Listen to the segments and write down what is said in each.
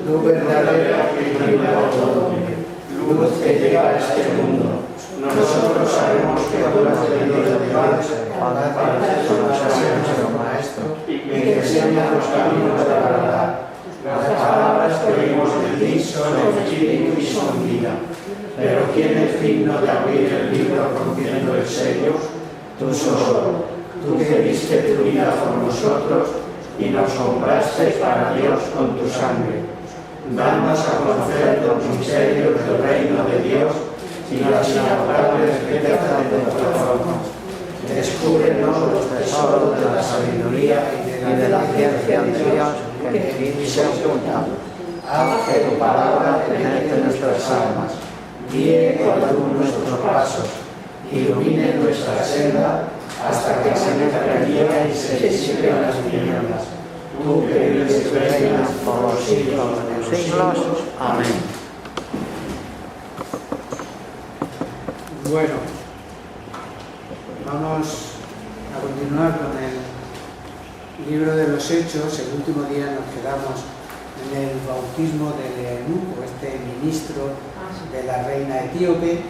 luz verdadera que ilumina todo, luz que llega a este mundo. Nosotros sabemos que tú has venido de Dios para ser nuestro Maestro y que enseña los caminos de la verdad. Las palabras que oímos de ti son espíritu y son vida. Pero ¿quién es digno de abrir el libro rompiendo el sello? Tú solo, tú que diste tu vida por nosotros y nos compraste para Dios con tu sangre. Danos a conocer los misterios del reino de Dios y las inagotables riquezas de tu forma. Descúbrenos los tesoros de la sabiduría y de la ciencia de Dios que en ti se ocultan. Haz que tu palabra penetre nuestras almas, guíe con luz nuestros pasos, ilumine nuestra senda hasta que se meta y se disipen las tinieblas. Tú que vives y reinas por los siglos de los siglos. Amén. Bueno, vamos a continuar con el libro de los Hechos. El último día nos quedamos en el bautismo del eunuco, este ministro de la reina etíope,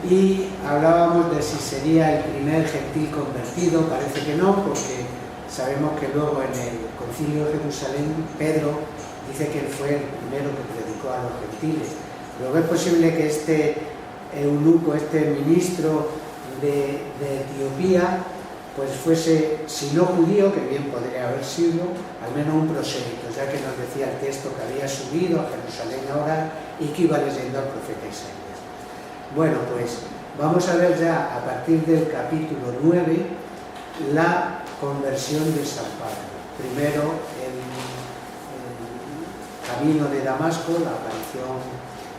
y hablábamos de si sería el primer gentil convertido. Parece que no, porque sabemos que luego en el concilio de Jerusalén Pedro dice que él fue el primero que predicó a los gentiles. Luego es posible que este eunuco, este ministro de Etiopía, pues fuese, si no judío, que bien podría haber sido, al menos un prosélito, ya que nos decía el texto que había subido a Jerusalén a orar y que iba leyendo al profeta Isaías. Bueno, pues vamos a ver ya a partir del capítulo 9 la conversión de San Pablo. Primero el camino de Damasco, la aparición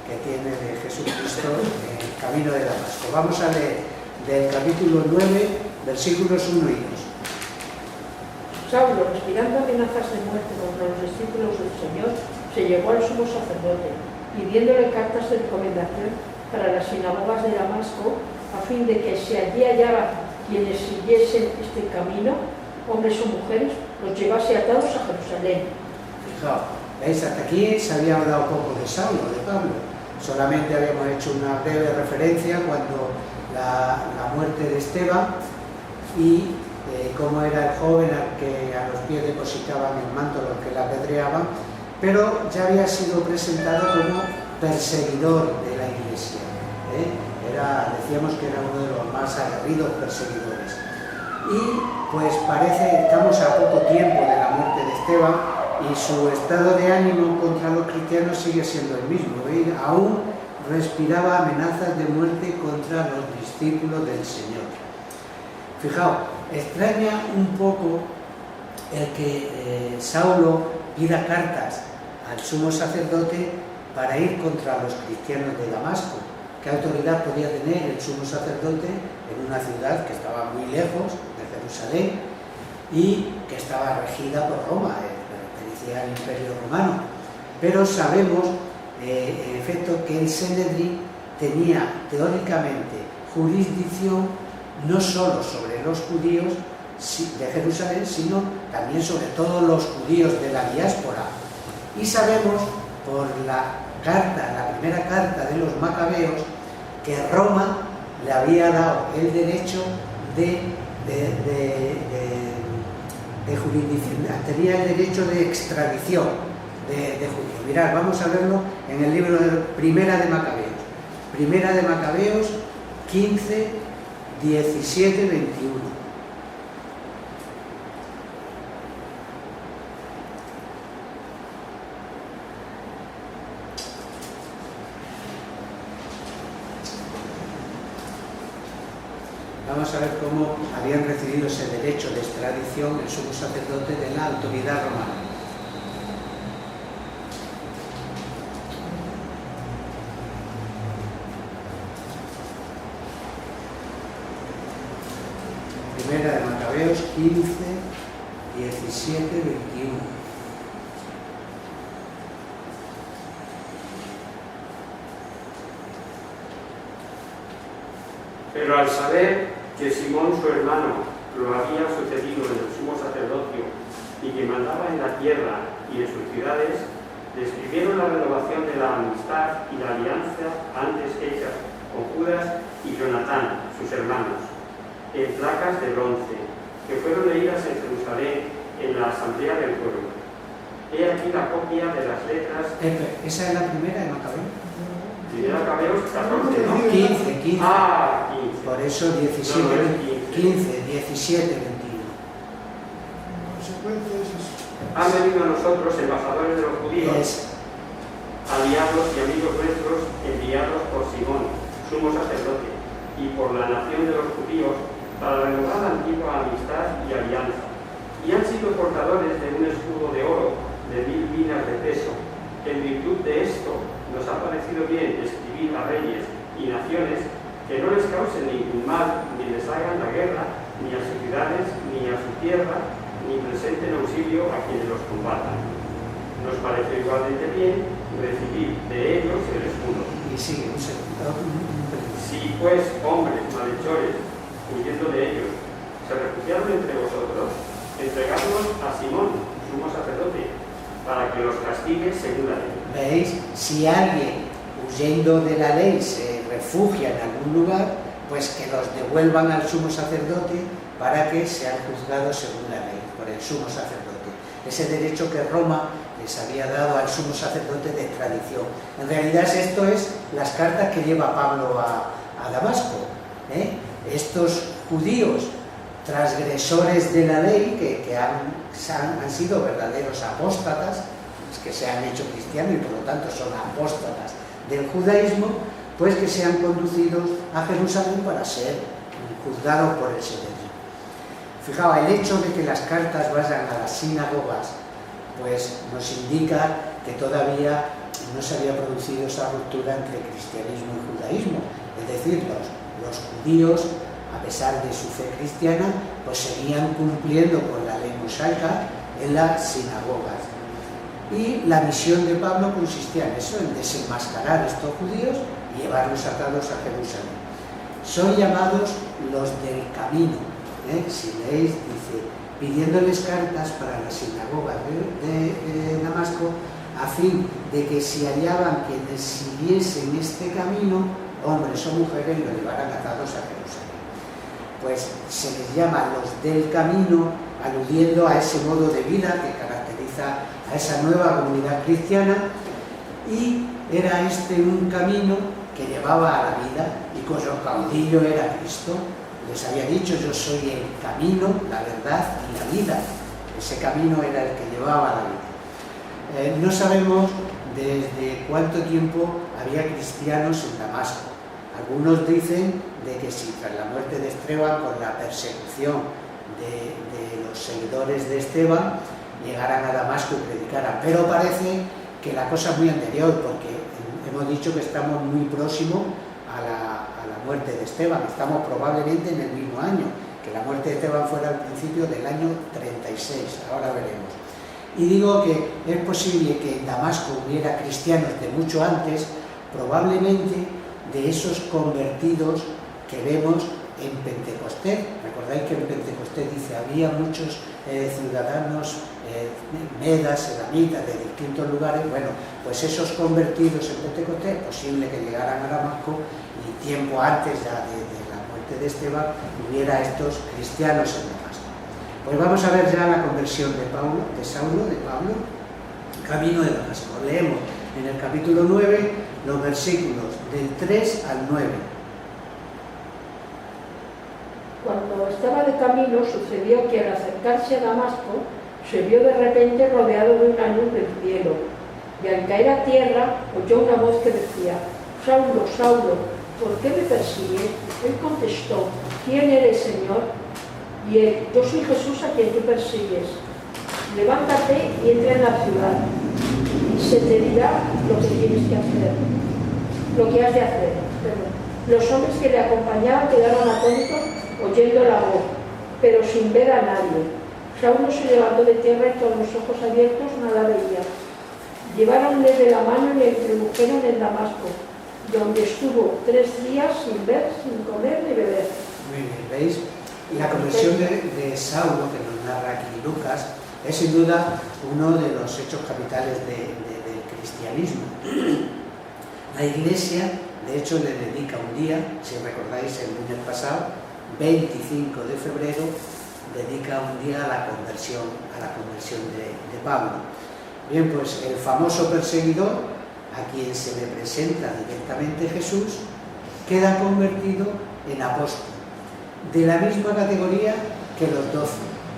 que tiene de Jesucristo en el camino de Damasco. Vamos a leer del capítulo 9, versículos 1 y 2. Saulo, respirando amenazas de muerte contra los discípulos del Señor, se llegó al sumo sacerdote, pidiéndole cartas de recomendación para las sinagogas de Damasco, a fin de que si allí hallaba quienes siguiesen este camino, hombres o mujeres, los llevase atados a Jerusalén. Fijaos, ¿veis? Hasta aquí se había hablado poco de Saulo, de Pablo. Solamente habíamos hecho una breve referencia cuando la muerte de Esteban y cómo era el joven al que a los pies depositaban el manto los que la apedreaban, pero ya había sido presentado como perseguidor de la Iglesia. Decíamos que era uno de los más aguerridos perseguidores. Y pues parece, estamos a poco tiempo de la muerte de Esteban y su estado de ánimo contra los cristianos sigue siendo el mismo. Aún respiraba amenazas de muerte contra los discípulos del Señor. Fijaos, extraña un poco el que Saulo pida cartas al sumo sacerdote para ir contra los cristianos de Damasco. ¿Qué autoridad podía tener el sumo sacerdote en una ciudad que estaba muy lejos de Jerusalén y que estaba regida por Roma, pertenecía al Imperio Romano? Pero sabemos, en efecto, que el Sanedrín tenía teóricamente jurisdicción no solo sobre los judíos de Jerusalén, sino también sobre todos los judíos de la diáspora. Y sabemos por la primera carta de los macabeos, que Roma le había dado el derecho de jurisdicción, tenía el derecho de extradición de judíos. Mirad, vamos a verlo en el libro de Primera de Macabeos. Primera de Macabeos 15, 17, 21. Vamos a ver cómo habían recibido ese derecho de extradición el sumo sacerdote de la autoridad romana. Primera de Macabeos 15, 17, 21. Pero al saber que Simón, su hermano, lo había sucedido en el sumo sacerdocio y que mandaba en la tierra y en sus ciudades, describieron la renovación de la amistad y la alianza antes hechas con Judas y Jonatán, sus hermanos, en placas de bronce, que fueron leídas en Jerusalén en la asamblea del pueblo. He aquí la copia de las letras. Esa es la primera de Macabeo. Primera Macabeos 14, ¿no? 15. Ah, 15. Por eso 17, No, no es 15, 17, 21. Han venido a nosotros, embajadores de los judíos, Es, aliados y amigos nuestros, enviados por Simón, sumo sacerdote, y por la nación de los judíos, para renovar la antigua amistad y alianza. Y han sido portadores de un escudo de oro de 1000 minas de peso. En virtud de esto, nos ha parecido bien escribir a reyes y naciones que no les causen ningún mal, ni les hagan la guerra, ni a sus ciudades, ni a su tierra, ni presenten auxilio a quienes los combatan. Nos pareció igualmente bien recibir de ellos el escudo. y sigue, un segundo. Si pues hombres malhechores, huyendo de ellos, se refugiaron entre vosotros, entregadlos a Simón, sumo sacerdote, para que los castigue según la ley. ¿Veis? Si alguien huyendo de la ley se refugia en algún lugar, pues que los devuelvan al sumo sacerdote para que sean juzgados según la ley, por el sumo sacerdote. Ese derecho que Roma les había dado al sumo sacerdote de extradición. En realidad esto es las cartas que lleva Pablo a Damasco. Estos judíos transgresores de la ley, que han sido verdaderos apóstatas, que se han hecho cristianos y por lo tanto son apóstatas del judaísmo, pues que sean conducidos a Jerusalén para ser juzgados por el Sanedrín. Fijaos, el hecho de que las cartas vayan a las sinagogas, pues nos indica que todavía no se había producido esa ruptura entre cristianismo y judaísmo. Es decir, los judíos, a pesar de su fe cristiana, pues seguían cumpliendo con la ley mosaica en las sinagogas. Y la misión de Pablo consistía en eso, en desenmascarar a estos judíos y llevarlos atados a Jerusalén. Son llamados los del camino. Si leéis, dice, pidiéndoles cartas para las sinagogas de Damasco, a fin de que si hallaban quienes siguiesen este camino, hombres o mujeres, lo llevaran atados a Jerusalén. Pues se les llama los del camino, aludiendo a ese modo de vida que caracteriza a esa nueva comunidad cristiana, y era este un camino que llevaba a la vida y cuyo caudillo era Cristo. Les había dicho, yo soy el camino, la verdad y la vida. Ese camino era el que llevaba a la vida. No sabemos desde cuánto tiempo había cristianos en Damasco. Algunos dicen de que si tras la muerte de Esteban, con la persecución de los seguidores de Esteban, llegaran a Damasco y predicaran. Pero parece que la cosa es muy anterior, porque hemos dicho que estamos muy próximos a la muerte de Esteban. Estamos probablemente en el mismo año, que la muerte de Esteban fuera al principio del año 36, ahora veremos. Y digo que es posible que en Damasco hubiera cristianos de mucho antes, probablemente de esos convertidos que vemos en Pentecostés. Recordáis que en Pentecostés dice, había muchos ciudadanos medas, elamitas de distintos lugares. Bueno, pues esos convertidos en Pentecostés, es posible que llegaran a Damasco y tiempo antes ya de la muerte de Esteban hubiera estos cristianos en Damasco. Pues vamos a ver ya la conversión de Pablo, camino de Damasco. Leemos en el capítulo 9 los versículos del 3 al 9. Cuando estaba de camino, sucedió que al acercarse a Damasco, se vio de repente rodeado de una luz del cielo, y al caer a tierra oyó una voz que decía, Saulo, Saulo, ¿por qué me persigues? Él contestó, ¿quién eres, Señor? Y él, yo soy Jesús a quien tú persigues. Levántate y entra en la ciudad, y se te dirá lo que tienes que hacer, lo que has de hacer. Los hombres que le acompañaban quedaron atónitos oyendo la voz, pero sin ver a nadie. Saulo se levantó de tierra y con los ojos abiertos nada veía. Lleváronle de la mano y le introdujeron en Damasco, donde estuvo 3 días sin ver, sin comer ni beber. Muy bien, ¿veis? La conversión de Saulo, que nos narra aquí Lucas, es sin duda uno de los hechos capitales del cristianismo. La Iglesia, de hecho, le dedica un día, si recordáis el lunes pasado, 25 de febrero, dedica un día a la conversión de Pablo. Bien, pues el famoso perseguidor, a quien se le presenta directamente Jesús, queda convertido en apóstol, de la misma categoría que los 12,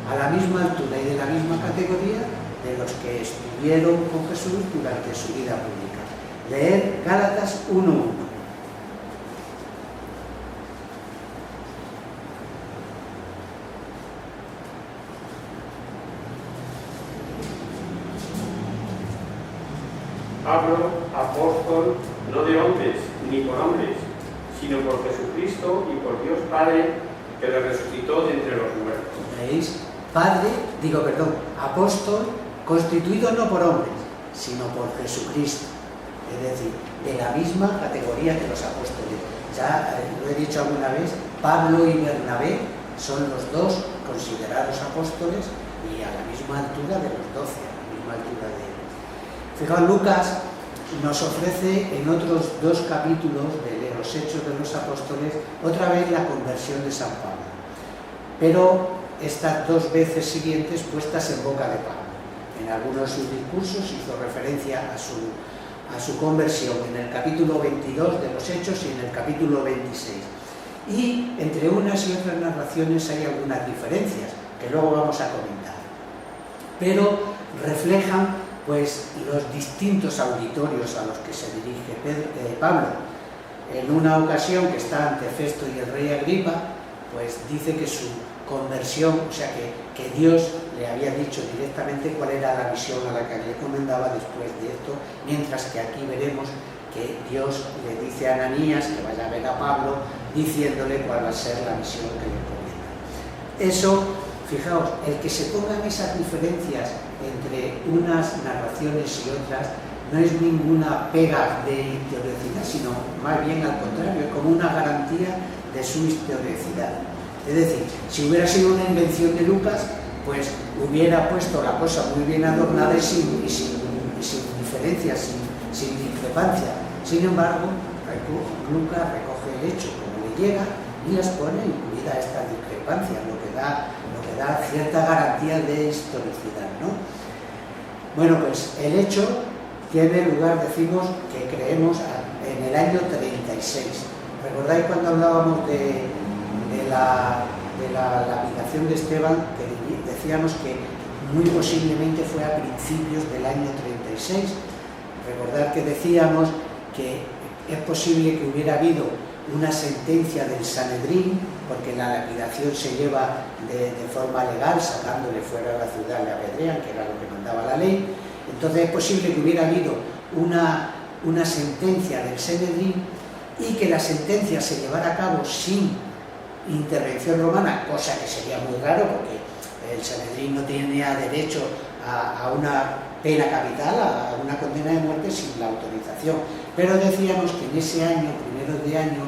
a la misma altura y de la misma categoría de los que estuvieron con Jesús durante su vida pública. Leer Gálatas 1:1. Pablo, apóstol, no de hombres, ni por hombres, sino por Jesucristo y por Dios Padre, que le resucitó de entre los muertos. ¿Veis? Apóstol, constituido no por hombres, sino por Jesucristo. Es decir, de la misma categoría que los apóstoles. Ya lo he dicho alguna vez, Pablo y Bernabé son los dos considerados apóstoles y a la misma altura de los 12, a la misma altura de... Fijaos, Lucas nos ofrece en otros 2 capítulos de los Hechos de los Apóstoles otra vez la conversión de San Pablo, pero estas 2 veces siguientes puestas en boca de Pablo. En algunos de sus discursos hizo referencia a su conversión en el capítulo 22 de los Hechos y en el capítulo 26. Y entre unas y otras narraciones hay algunas diferencias que luego vamos a comentar, pero reflejan pues los distintos auditorios a los que se dirige Pablo. En una ocasión que está ante Festo y el rey Agripa, pues dice que su conversión, o sea que Dios le había dicho directamente cuál era la misión a la que le encomendaba después de esto, mientras que aquí veremos que Dios le dice a Ananías que vaya a ver a Pablo diciéndole cuál va a ser la misión que le encomienda. Eso, fijaos, el que se pongan esas diferencias entre unas narraciones y otras no es ninguna pega de historicidad, sino más bien al contrario, es como una garantía de su historicidad. Es decir, si hubiera sido una invención de Lucas, pues hubiera puesto la cosa muy bien adornada y sin diferencias, sin discrepancia. Sin embargo, Lucas recoge el hecho como le llega y las pone incluida esta discrepancia, lo que da cierta garantía de historicidad, ¿no? Bueno, pues el hecho tiene lugar, decimos, que creemos en el año 36. ¿Recordáis cuando hablábamos de la lapidación de Esteban, que decíamos que muy posiblemente fue a principios del año 36? Recordad que decíamos que es posible que hubiera habido una sentencia del Sanedrín, porque la lapidación se lleva de forma legal, sacándole fuera de la ciudad le apedrean, que era lo que mandaba la ley. Entonces es posible que hubiera habido una sentencia del Sanedrín y que la sentencia se llevara a cabo sin intervención romana, cosa que sería muy raro porque el Sanedrín no tenía derecho a una pena capital, a una condena de muerte sin la autorización. Pero decíamos que en ese año, primeros de año,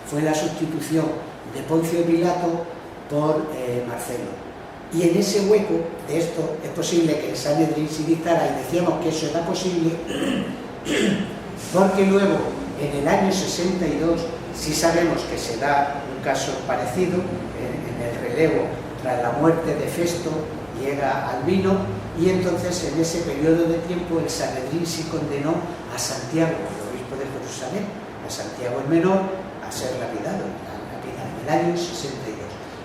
fue la sustitución de Poncio Pilato por Marcelo. Y en ese hueco de esto es posible que el Sanedrín se dictara, y decíamos que eso era posible, porque luego, en el año 62, sí sabemos que se da un caso parecido, en el relevo, tras la muerte de Festo, llega Albino, y entonces en ese periodo de tiempo el Sanedrín sí condenó a Santiago, el obispo de Jerusalén, a Santiago el menor, a ser lapidado en el año 62.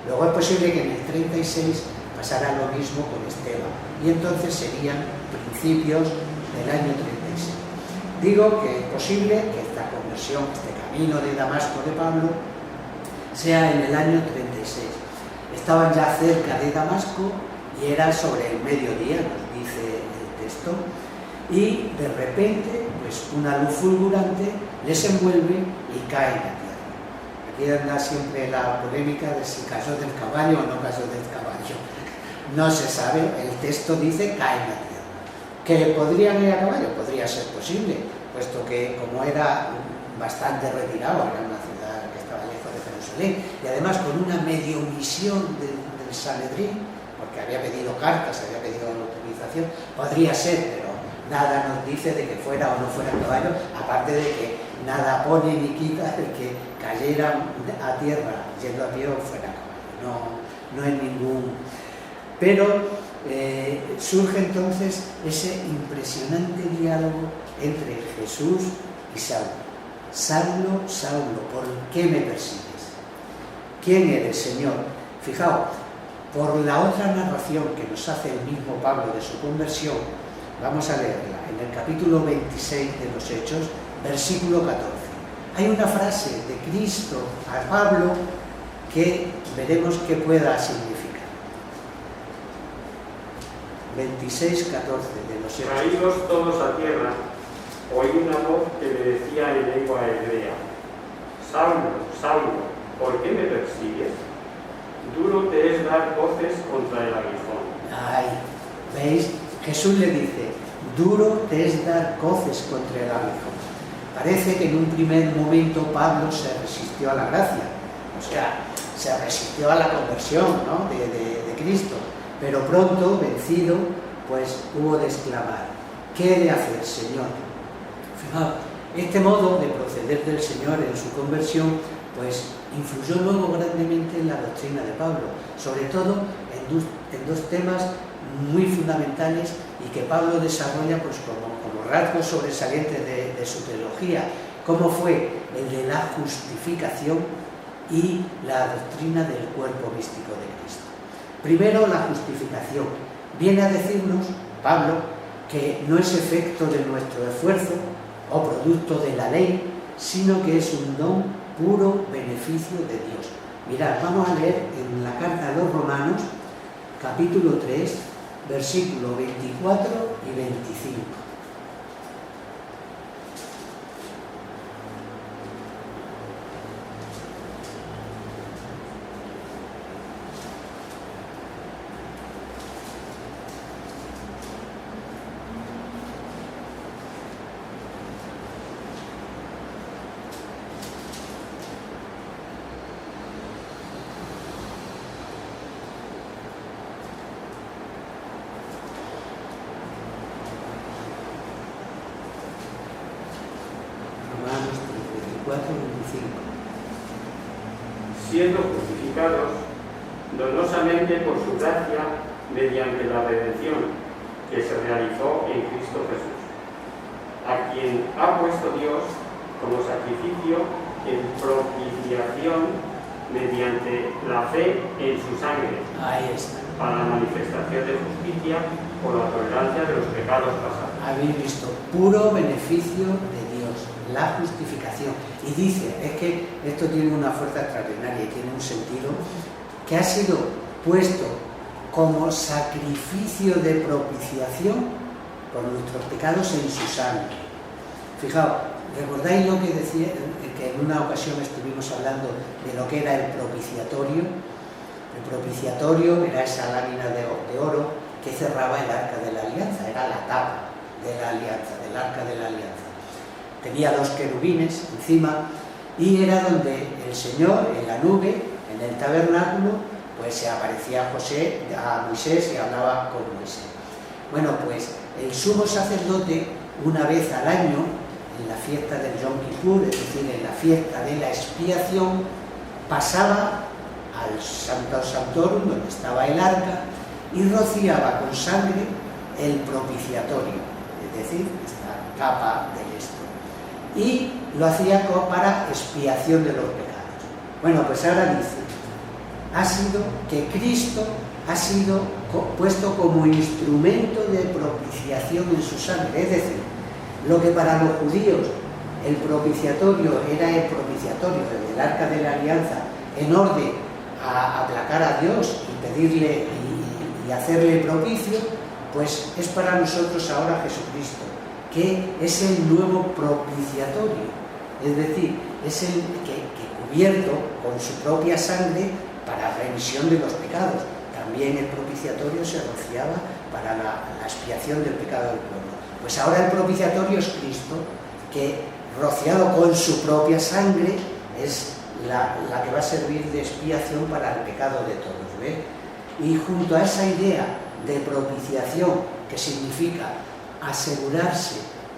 Luego es posible que en el 36 pasara lo mismo con Esteban, y entonces serían principios del año 36. Digo que es posible que esta conversión, este camino de Damasco de Pablo, sea en el año 36. Estaban ya cerca de Damasco y era sobre el mediodía, nos dice el texto, y de repente, pues una luz fulgurante les envuelve y caen a tierra. Aquí anda siempre la polémica de si cayó del caballo o no cayó del caballo. No se sabe, el texto dice caen a tierra. ¿Que podrían ir a caballo? Podría ser posible, puesto que como era bastante retirado, era una ciudad que estaba lejos de Jerusalén, y además con una medio omisión del Sanedrín, porque había pedido cartas, había pedido la autorización, podría ser, pero nada nos dice de que fuera o no fuera caballo, aparte de que nada pone ni quita el que cayera a tierra yendo a pie o fuera caballo. No es ningún... Pero surge entonces ese impresionante diálogo entre Jesús y Saulo. Saulo, Saulo, ¿por qué me persigues? ¿Quién eres, Señor? Fijaos, por la otra narración que nos hace el mismo Pablo de su conversión, vamos a leerla en el capítulo 26 de los Hechos, versículo 14. Hay una frase de Cristo a Pablo que veremos qué pueda significar. 26, 14 de los Hechos. Caídos todos a tierra, oí una voz que me decía en lengua hebrea: Saulo, Saulo, ¿por qué me persigues? Duro te es dar voces contra el aguijón. Ay, ¿veis? Jesús le dice, duro te es dar coces contra el aguijón. Parece que en un primer momento Pablo se resistió a la gracia, o sea, se resistió a la conversión, ¿no?, de Cristo, pero pronto, vencido, pues hubo de exclamar, ¿qué he de hacer, Señor? Fijaos, este modo de proceder del Señor en su conversión, pues influyó luego grandemente en la doctrina de Pablo, sobre todo en dos temas muy fundamentales y que Pablo desarrolla pues como rasgos sobresalientes de su teología, como fue el de la justificación y la doctrina del cuerpo místico de Cristo. Primero, la justificación. Viene a decirnos, Pablo, que no es efecto de nuestro esfuerzo o producto de la ley, sino que es un don puro beneficio de Dios. Mirad, vamos a leer en la carta a los Romanos, capítulo 3, versículos 24 y 25. Romanos 3, 24 y 25. Siendo justificados donosamente por su gracia mediante la redención que se realizó en Cristo Jesús, a quien ha puesto Dios como sacrificio en propiciación mediante la fe en su sangre, Ahí está. para la manifestación de justicia por la tolerancia de los pecados pasados. Habéis visto, puro beneficio de Dios, la justificación. Y dice, es que esto tiene una fuerza extraordinaria y tiene un sentido, que ha sido puesto como sacrificio de propiciación por nuestros pecados en su sangre. Fijaos, ¿recordáis lo que decía, que en una ocasión estuvimos hablando de lo que era el propiciatorio? El propiciatorio era esa lámina de oro que cerraba el arca de la alianza, era la tapa de la alianza, del arca de la alianza. Tenía dos querubines encima y era donde el Señor, en la nube, en el tabernáculo, pues se aparecía a Moisés y hablaba con Moisés. Bueno, pues el sumo sacerdote, una vez al año, en la fiesta del Yom Kippur, es decir, en la fiesta de la expiación, pasaba al Santo Sanctorum, donde estaba el arca, y rociaba con sangre el propiciatorio, es decir, esta capa del esto. Y lo hacía para expiación de los pecados. Bueno, pues ahora dice, ha sido que Cristo ha sido puesto como instrumento de propiciación en su sangre, es decir, lo que para los judíos el propiciatorio era el propiciatorio del arca de la alianza en orden a aplacar a Dios y pedirle y hacerle propicio, pues es para nosotros ahora Jesucristo, que es el nuevo propiciatorio, es decir, es el que cubierto con su propia sangre para remisión de los pecados. También el propiciatorio se rociaba para la expiación del pecado del pueblo. Pues ahora el propiciatorio es Cristo, que rociado con su propia sangre es la que va a servir de expiación para el pecado de todos, ¿ve? Y junto a esa idea de propiciación, que significa asegurarse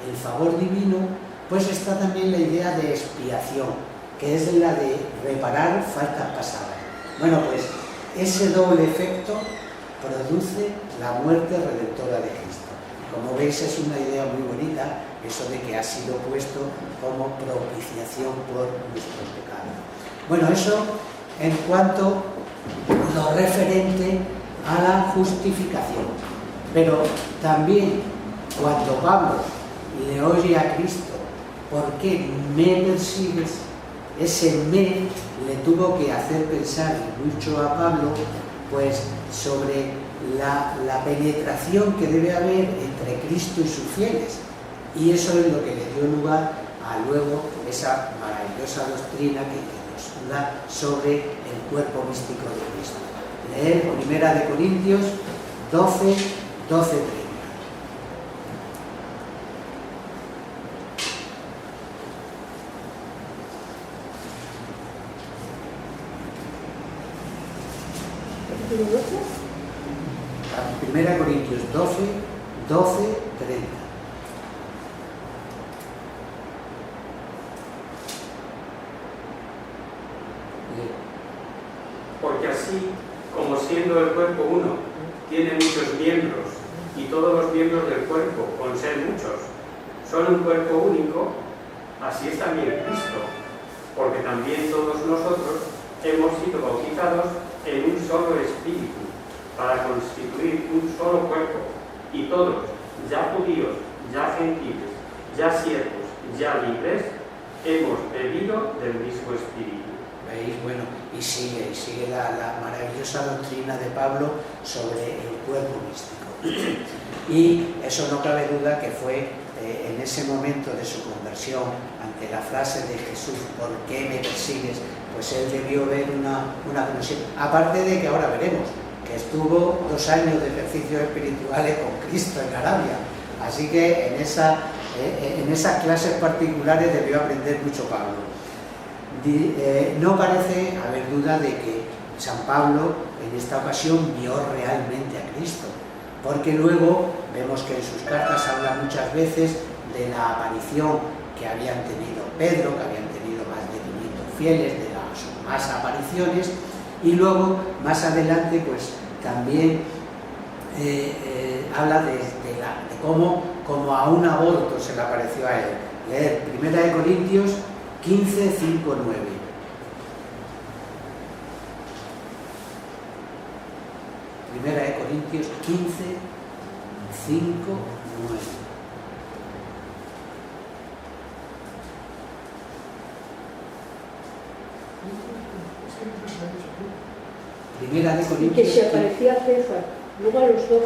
el favor divino, pues está también la idea de expiación, que es la de reparar faltas pasadas. Bueno, pues ese doble efecto produce la muerte redentora de Cristo. Como veis, es una idea muy bonita, eso de que ha sido puesto como propiciación por nuestros pecados. Bueno, eso en cuanto a lo referente a la justificación. Pero también cuando Pablo le oye a Cristo, ¿por qué me persigues? Ese me le tuvo que hacer pensar mucho a Pablo, pues sobre la penetración que debe haber entre Cristo y sus fieles. Y eso es lo que le dio lugar a luego esa maravillosa doctrina que nos da sobre el cuerpo místico de Cristo. Leer 1 Corintios 12, 12, 30. Primera Corintios 12, 12, 30. Porque así, como siendo el cuerpo uno, tiene muchos miembros, y todos los miembros del cuerpo, con ser muchos, son un cuerpo único, así es también Cristo, porque también todos nosotros hemos sido bautizados en un solo espíritu, para constituir un solo cuerpo, y todos, ya judíos, ya gentiles, ya siervos, ya libres, hemos bebido del mismo espíritu. ¿Veis? Bueno, y sigue la maravillosa doctrina de Pablo sobre el cuerpo místico. Y eso no cabe duda que fue en ese momento de su conversión, ante la frase de Jesús, ¿por qué me persigues? Pues él debió ver una conexión. Aparte de que ahora veremos que estuvo 2 años de ejercicios espirituales con Cristo en Arabia. Así que en esas clases particulares debió aprender mucho Pablo. No parece haber duda de que San Pablo en esta ocasión vio realmente a Cristo, porque luego vemos que en sus cartas habla muchas veces de la aparición que habían tenido Pedro, que habían tenido más de 500 fieles, de las más apariciones, y luego más adelante pues también habla de cómo a un aborto se le apareció a él. Leer 1 Corintios 15, 5, 9. Primera de Corintios 15, 5, 9. Primera de Corintios. Que se aparecía a Cefas, luego a los 12.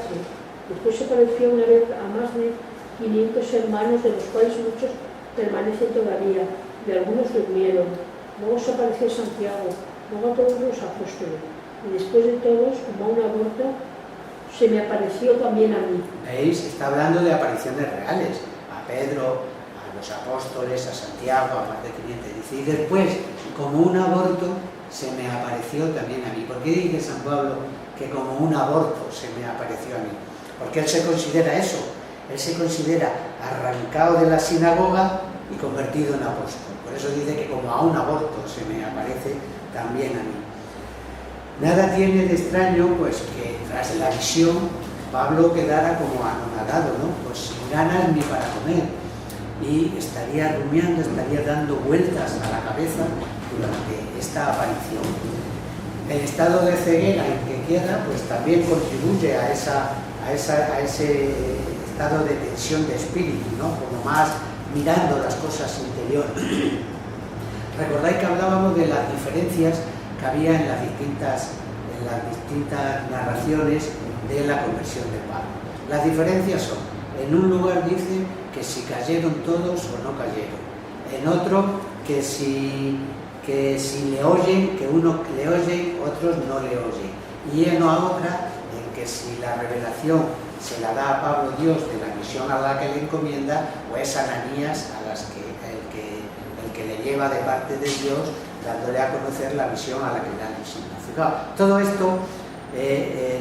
Después se apareció una vez a más de 500 hermanos, de los cuales muchos permanecen todavía, y algunos durmieron. Luego se apareció a Santiago, luego a todos los apóstoles. Y después de todos, como a un aborto, se me apareció también a mí. ¿Veis? Está hablando de apariciones reales. A Pedro, a los apóstoles, a Santiago, a más de 500. Dice, y después, como un aborto, se me apareció también a mí. ¿Por qué dice San Pablo que como un aborto se me apareció a mí? Porque él se considera eso. Él se considera arrancado de la sinagoga y convertido en apóstol. Por eso dice que como a un aborto se me aparece también a mí. Nada tiene de extraño pues que tras la visión Pablo quedara como anonadado, ¿no? Pues sin ganas ni para comer, y estaría rumiando, estaría dando vueltas a la cabeza durante esta aparición. El estado de ceguera en que queda pues también contribuye a ese estado de tensión de espíritu, ¿no? Como más mirando las cosas interiores. Recordáis que hablábamos de las diferencias que había en las distintas narraciones de la conversión de Pablo. Las diferencias son, en un lugar dice que si cayeron todos o no cayeron, en otro que si le oyen, que unos le oyen, otros no le oyen, y en otra en que si la revelación se la da a Pablo Dios de la misión a la que le encomienda, o es Ananías el que le lleva de parte de Dios, dándole a conocer la misión a la que le han significado. Todo esto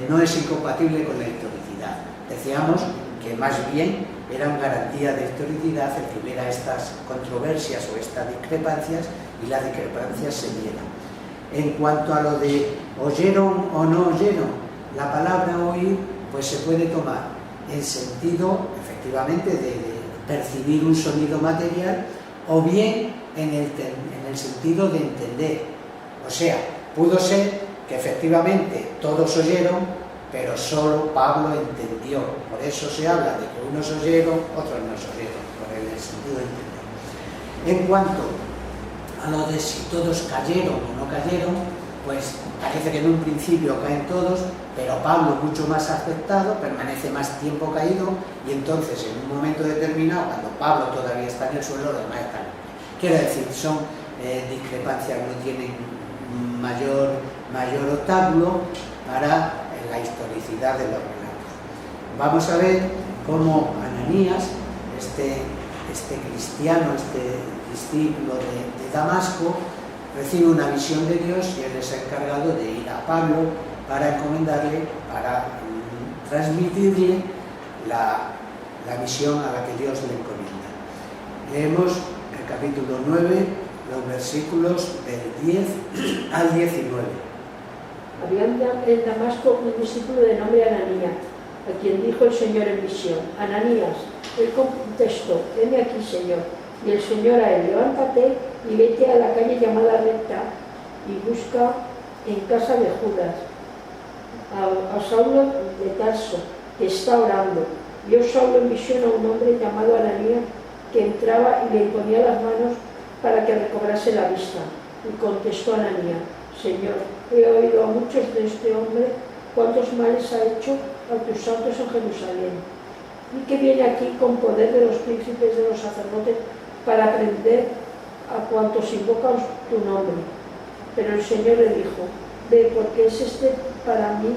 no es incompatible con la historicidad. Decíamos que que más bien era una garantía de historicidad el que hubiera estas controversias o estas discrepancias, y las discrepancias se dieran. En cuanto a lo de oyeron o no oyeron, la palabra oír pues se puede tomar en sentido efectivamente de percibir un sonido material, o bien en el sentido de entender. O sea, pudo ser que efectivamente todos oyeron, pero solo Pablo entendió. Por eso se habla de que unos oyeron, otros no oyeron, por el sentido de entender. En cuanto a lo de si todos cayeron o no cayeron, pues parece que en un principio caen todos, pero Pablo, mucho más afectado, permanece más tiempo caído, y entonces en un momento determinado, cuando Pablo todavía está en el suelo, los demás están. Quiero decir, son discrepancias que no tienen mayor obstáculo para la historicidad de los relatos. Vamos a ver cómo Ananías, este cristiano, este discípulo de Damasco, recibe una visión de Dios, y él es encargado de ir a Pablo para encomendarle, para transmitirle la misión a la que Dios le encomienda. Leemos el capítulo 9, los versículos del 10 al 19. Había en Damasco un discípulo de nombre Ananías, a quien dijo el Señor en visión: Ananías. Él contestó: heme aquí, Señor. Y el Señor a él: levántate y vete a la calle llamada Recta y busca en casa de Judas a Saulo de Tarso, que está orando. Vio Saulo en visión a un hombre llamado Ananías, que entraba y le imponía las manos para que recobrase la vista. Y contestó Ananías: Señor, he oído a muchos de este hombre cuántos males ha hecho a tus santos en Jerusalén, y que viene aquí con poder de los príncipes de los sacerdotes para prender a cuantos invocan tu nombre. Pero el Señor le dijo: ve, porque es este para mi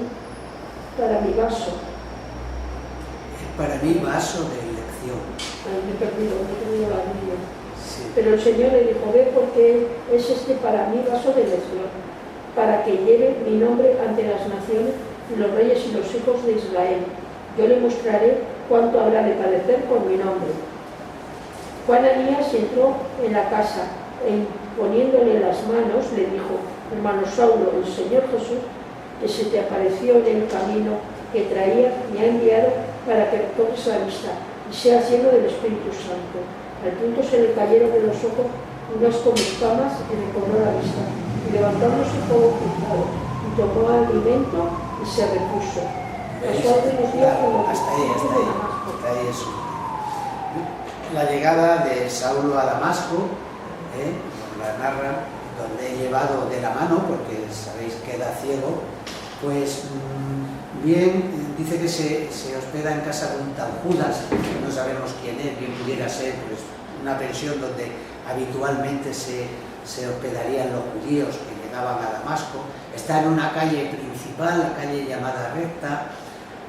vaso. Para mí, vaso de elección. Ay, me he perdido la Biblia. Sí. Pero el Señor le dijo: ve, porque es este para mí vaso de elección, para que lleve mi nombre ante las naciones y los reyes y los hijos de Israel. Yo le mostraré cuánto habrá de padecer por mi nombre. Fue Ananías y entró en la casa, e poniéndole las manos le dijo: hermano Saulo, el Señor Jesús, que se te apareció en el camino que traía, me ha enviado para que recobres la vista y seas lleno del Espíritu Santo. Al punto se le cayeron de los ojos unas como escamas y recobró la vista, y levantándose todo cruzado, y tomó alimento y se repuso. Hasta ahí eso. La llegada de Saulo a Damasco, nos la narra, donde he llevado de la mano, porque sabéis que era ciego, pues bien, dice que se hospeda en casa de un tal Judas, no sabemos quién es, bien pudiera ser pues una pensión donde habitualmente se hospedarían los judíos que llegaban a Damasco. Está en una calle principal, la calle llamada Recta.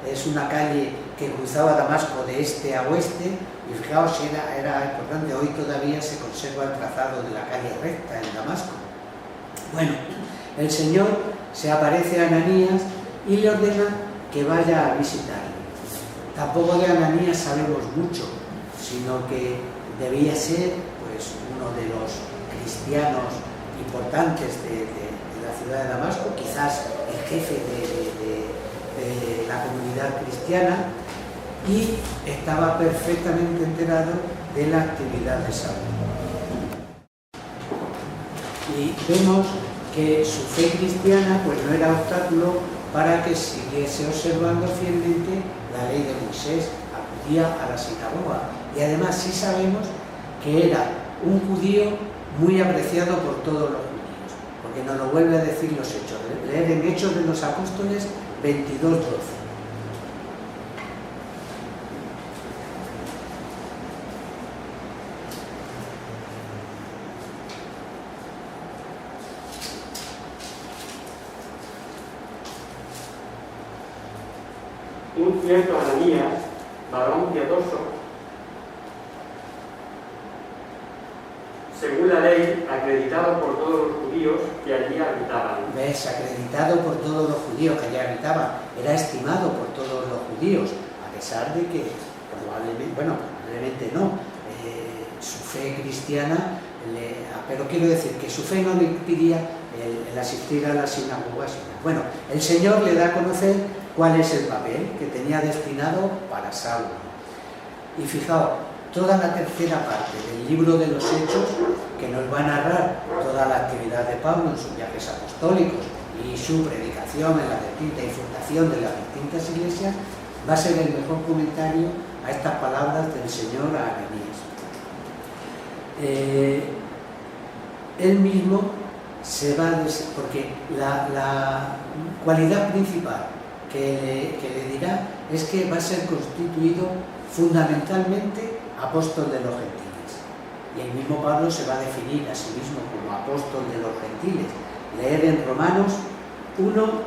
Es una calle que cruzaba Damasco de este a oeste, y fijaos, era importante, hoy todavía se conserva el trazado de la calle Recta en Damasco. Bueno, el Señor se aparece a Ananías y le ordena que vaya a visitarle. Tampoco de Ananías sabemos mucho, sino que debía ser pues uno de los cristianos importantes de la ciudad de Damasco, quizás el jefe de la comunidad cristiana, y estaba perfectamente enterado de la actividad de Saulo. Y vemos que su fe cristiana pues no era obstáculo para que siguiese observando fielmente la ley de Moisés, acudía a la sinagoga, y además sí sabemos que era un judío muy apreciado por todos los judíos, porque nos lo vuelve a decir los Hechos. Leer en Hechos de los Apóstoles 22:12. Un cierto Ananías, varón piadoso, según la ley, acreditado por todos los judíos que allí habitaban. ¿Ves? Acreditado por todos los judíos que allí habitaban. Era estimado por todos los judíos, a pesar de que probablemente no, su fe cristiana, pero quiero decir que su fe no le impidía el asistir a las sinagogas. Bueno, el Señor le da a conocer cuál es el papel que tenía destinado para Saulo. Y fijaos, toda la tercera parte del libro de los Hechos, que nos va a narrar toda la actividad de Pablo en sus viajes apostólicos y su predicación en la distinta y fundación de las distintas iglesias, va a ser el mejor comentario a estas palabras del Señor a Ananías. Él mismo se va a porque la cualidad principal que le dirá es que va a ser constituido fundamentalmente apóstol de los gentiles. Y el mismo Pablo se va a definir a sí mismo como apóstol de los gentiles. Leer en Romanos 1:5.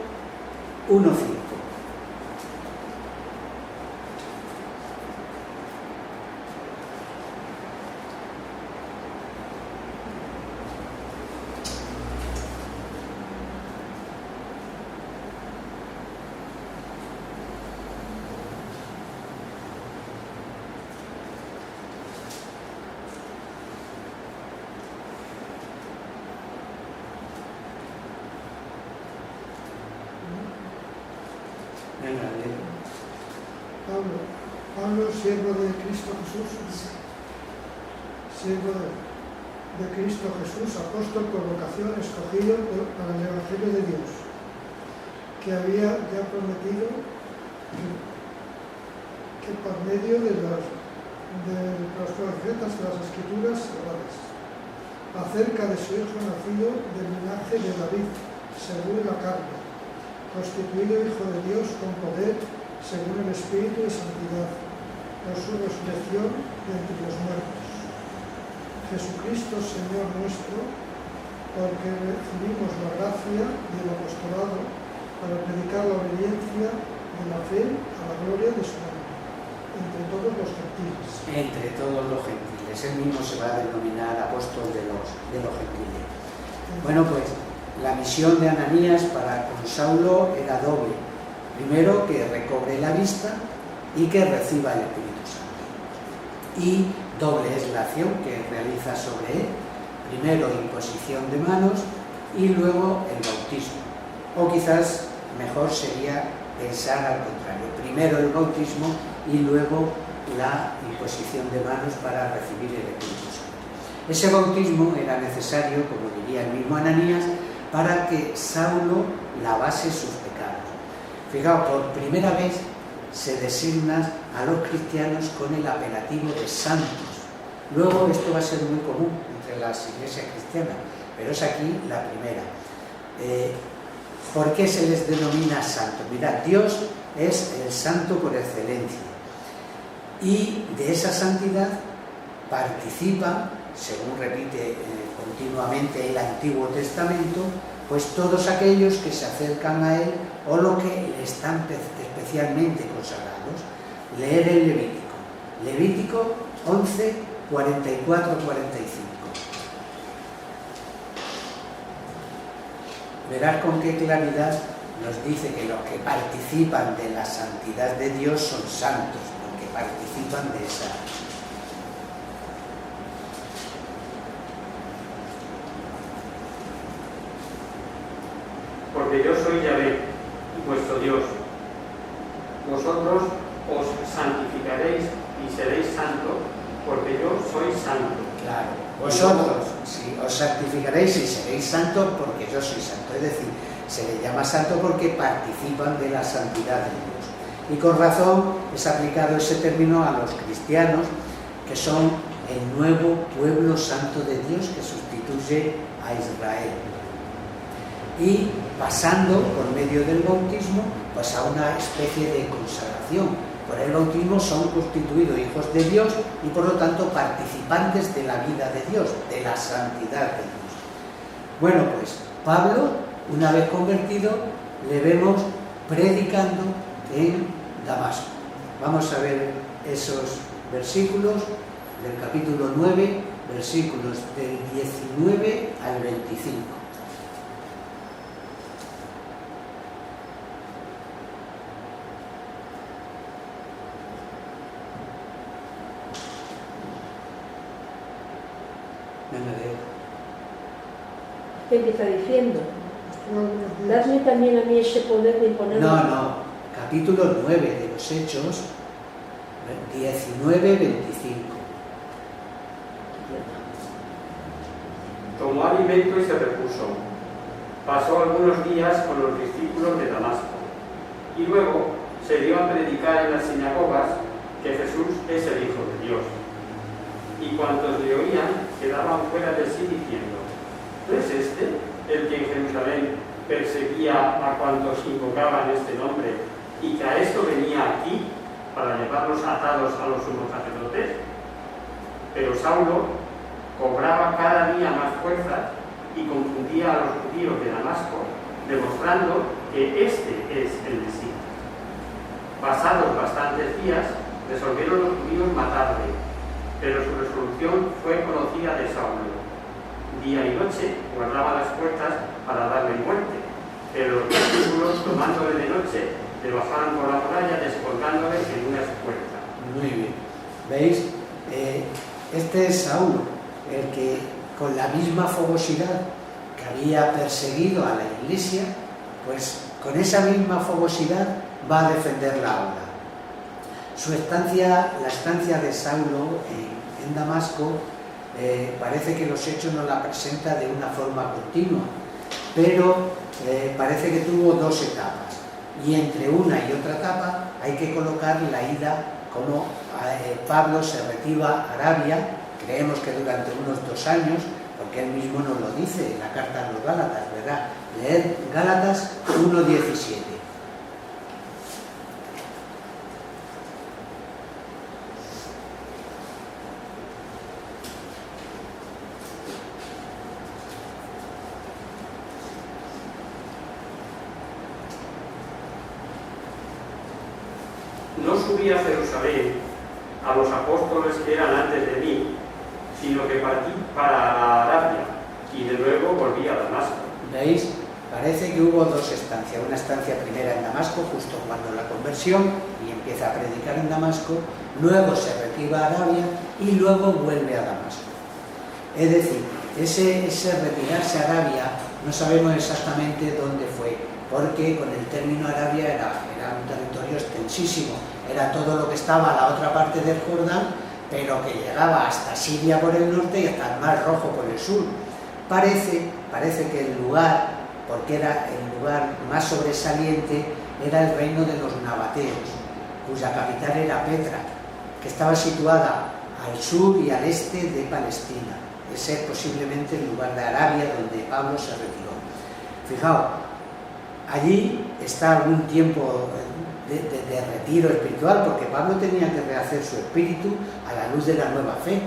Pablo, siervo de Cristo Jesús, apóstol por vocación, escogido para el Evangelio de Dios, que había ya prometido que por medio de los profetas de las Escrituras sagradas, acerca de su hijo nacido del linaje de David, según la carne, constituido hijo de Dios con poder, según el Espíritu de santidad, por su resurrección de entre los muertos. Jesucristo, Señor nuestro, porque recibimos la gracia y el apostolado para predicar la obediencia de la fe a la gloria de su nombre, entre todos los gentiles. Entre todos los gentiles. Él mismo se va a denominar apóstol de los gentiles. Bueno, pues la misión de Ananías para con Saulo era doble. Primero, que recobre la vista y que reciba el Espíritu Santo. Y doble es la acción que realiza sobre él. Primero, imposición de manos y luego el bautismo. O quizás mejor sería pensar al contrario. Primero el bautismo y luego la imposición de manos para recibir el Espíritu Santo. Ese bautismo era necesario, como diría el mismo Ananías, para que Saulo lavase sus pecados. Fijaos, por primera vez se designa a los cristianos con el apelativo de santos. Luego esto va a ser muy común entre las iglesias cristianas, pero es aquí la primera. ¿Por qué se les denomina santos? Mirad, Dios es el santo por excelencia y de esa santidad participan, según repite continuamente el Antiguo Testamento, pues todos aquellos que se acercan a Él o los que le están especialmente consagrados. Leer el Levítico. Levítico 11, 44, 45. Verás con qué claridad nos dice que los que participan de la santidad de Dios son santos, los que participan de esa. Porque yo soy Yahvé, vuestro Dios. Vosotros os santificaréis y seréis santos, porque yo soy santo. Claro, vosotros os santificaréis y seréis santos porque yo soy santo. Es decir, se le llama santo porque participan de la santidad de Dios. Y con razón es aplicado ese término a los cristianos, que son el nuevo pueblo santo de Dios que sustituye a Israel. Y pasando por medio del bautismo pues a una especie de consagración. Por el bautismo son constituidos hijos de Dios y por lo tanto participantes de la vida de Dios, de la santidad de Dios. Bueno, pues Pablo, una vez convertido, le vemos predicando en Damasco. Vamos a ver esos versículos del capítulo 9, versículos del 19 al 25. empieza diciendo, Estuvo algunos días. dadme también a mí ese poder de imponer... No, capítulo 9 de los Hechos, 19-25. Tomó alimento y se repuso. Pasó algunos días con los discípulos de Damasco. Y luego se dio a predicar en las sinagogas que Jesús es el Hijo de Dios. Y cuantos le oían quedaban fuera de sí diciendo, ¿no es este el que en Jerusalén perseguía a cuantos invocaban este nombre y que a esto venía aquí para llevarlos atados a los sumos sacerdotes? Pero Saulo cobraba cada día más fuerza y confundía a los judíos de Damasco, demostrando que este es el Mesías. Pasados bastantes días, resolvieron los judíos matarle, pero su resolución fue conocida de Saulo. Día y noche guardaba las puertas para darle muerte, pero los discípulos, tomándole de noche, le bajaban por la muralla descolgándole en una espuerta. Muy bien. ¿Veis? Este es Saulo, el que con la misma fogosidad que había perseguido a la iglesia, pues con esa misma fogosidad va a defender la obra. La estancia de Saulo en Damasco, parece que los hechos nos la presenta de una forma continua, pero parece que tuvo dos etapas, y entre una y otra etapa hay que colocar la ida, como Pablo se retira a Arabia, creemos que durante unos 2 años, porque él mismo nos lo dice en la carta a los Gálatas, ¿verdad? Leed Gálatas 1:17. No subí a Jerusalén a los apóstoles que eran antes de mí, sino que partí para la Arabia y de luego volví a Damasco. ¿Veis? Parece que hubo dos estancias. Una estancia primera en Damasco, justo cuando la conversión, y empieza a predicar en Damasco, luego se retira a Arabia y luego vuelve a Damasco. Es decir, ese retirarse a Arabia no sabemos exactamente dónde fue, porque con el término Arabia era un territorio extensísimo, era todo lo que estaba a la otra parte del Jordán, pero que llegaba hasta Siria por el norte y hasta el Mar Rojo por el sur. Parece que el lugar, porque era el lugar más sobresaliente, era el reino de los nabateos, cuya capital era Petra, que estaba situada al sur y al este de Palestina. Ese es posiblemente el lugar de Arabia donde Pablo se retiró. Fijaos, allí está algún tiempo de retiro espiritual, porque Pablo tenía que rehacer su espíritu a la luz de la nueva fe.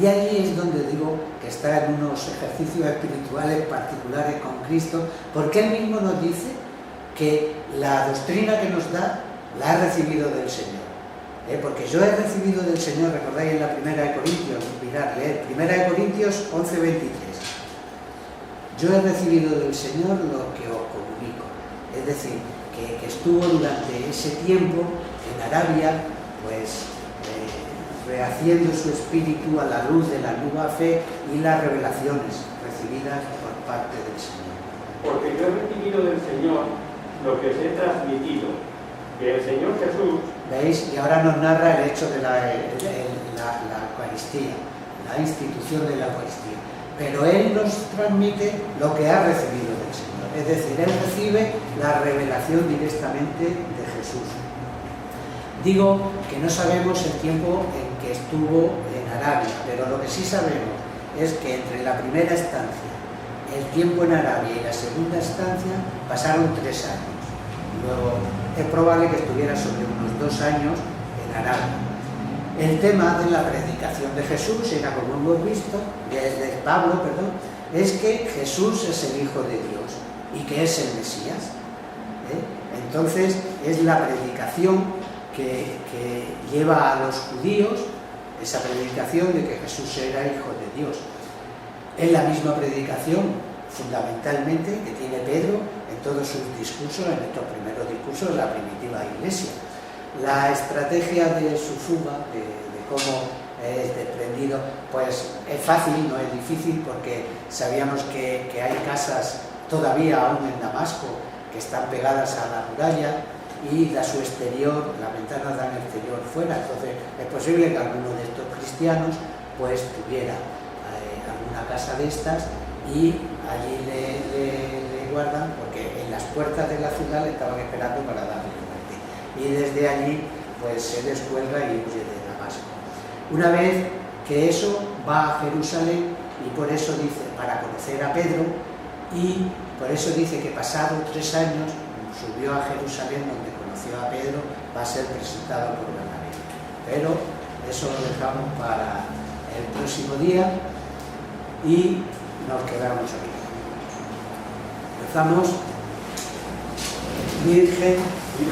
Y allí es donde digo que está en unos ejercicios espirituales particulares con Cristo, porque él mismo nos dice que la doctrina que nos da la ha recibido del Señor. Porque yo he recibido del Señor, recordáis en la Primera de Corintios, mirad, leed, Primera de Corintios 11:23. Yo he recibido del Señor lo que os comunico. Es decir, que estuvo durante ese tiempo en Arabia, pues rehaciendo su espíritu a la luz de la nueva fe y las revelaciones recibidas por parte del Señor. Porque yo he recibido del Señor lo que os he transmitido, que el Señor Jesús... ¿Veis? Y ahora nos narra el hecho de la Eucaristía, la institución de la Eucaristía. Pero Él nos transmite lo que ha recibido del Señor. Es decir, Él recibe la revelación directamente de Jesús. Digo que no sabemos el tiempo en que estuvo en Arabia, pero lo que sí sabemos es que entre la primera estancia, el tiempo en Arabia y la segunda estancia pasaron 3 años. Luego es probable que estuviera sobre unos 2 años en Arabia. El tema de la predicación de Jesús era, como hemos visto, de Pablo, es que Jesús es el Hijo de Dios y que es el Mesías. Entonces es la predicación que lleva a los judíos, esa predicación de que Jesús era Hijo de Dios. Es la misma predicación, fundamentalmente, que tiene Pedro en todos sus discursos, en estos primeros discursos de la primitiva iglesia. La estrategia de su fuga, de cómo es desprendido, pues es fácil, no es difícil, porque sabíamos que hay casas todavía aún en Damasco que están pegadas a la muralla y da su exterior, las ventanas dan exterior fuera, entonces es posible que alguno de estos cristianos pues tuviera alguna casa de estas y allí le guardan, porque en las puertas de la ciudad le estaban esperando para darle muerte, y desde allí pues se descuelga y huye de Damasco. Una vez que eso va a Jerusalén, y por eso dice, para conocer a Pedro, y por eso dice que pasado 3 años subió a Jerusalén, donde conoció a Pedro, va a ser presentado por Bernabé. Pero eso lo dejamos para el próximo día y nos quedamos aquí. Empezamos. Virgen,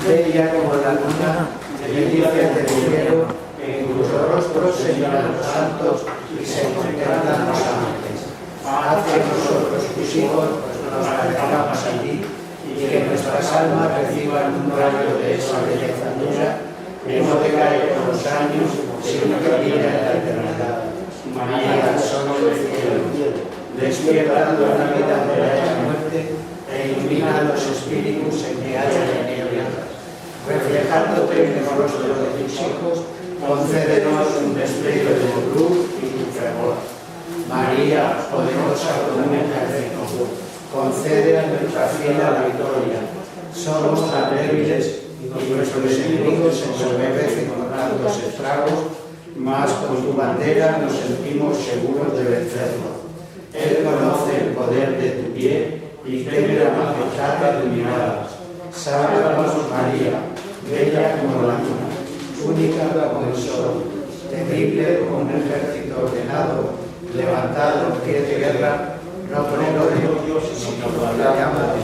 bella como la luna, bendice del cielo, en cuyo rostro se miran los santos y se contemplan los ángeles. Haz que nosotros, tus hijos, nos parezcamos a ti, y que nuestras almas reciban un rayo de esa belleza tuya, que no decae con los años, sino que brilla en la eternidad. María, sol del cielo, despierta la vida de la muerte, e ilumina a los espíritus en que haya tinieblas. Reflejándote en el rostro de tus hijos, concédenos un destello de tu luz y tu fervor. María, poderosa como un ejército, concede a nuestra fiel la victoria. Somos tan débiles y nuestros enemigos se ensoberbecen con tantos estragos, mas con tu bandera nos sentimos seguros de vencerlo. Él conoce el poder de tu pie y teme la majestad de tu mirada. Sálvanos, María, bella como la luna, única como el sol, temible como un ejército ordenado, levantado en pie de guerra, no por el odio, sino por la llama de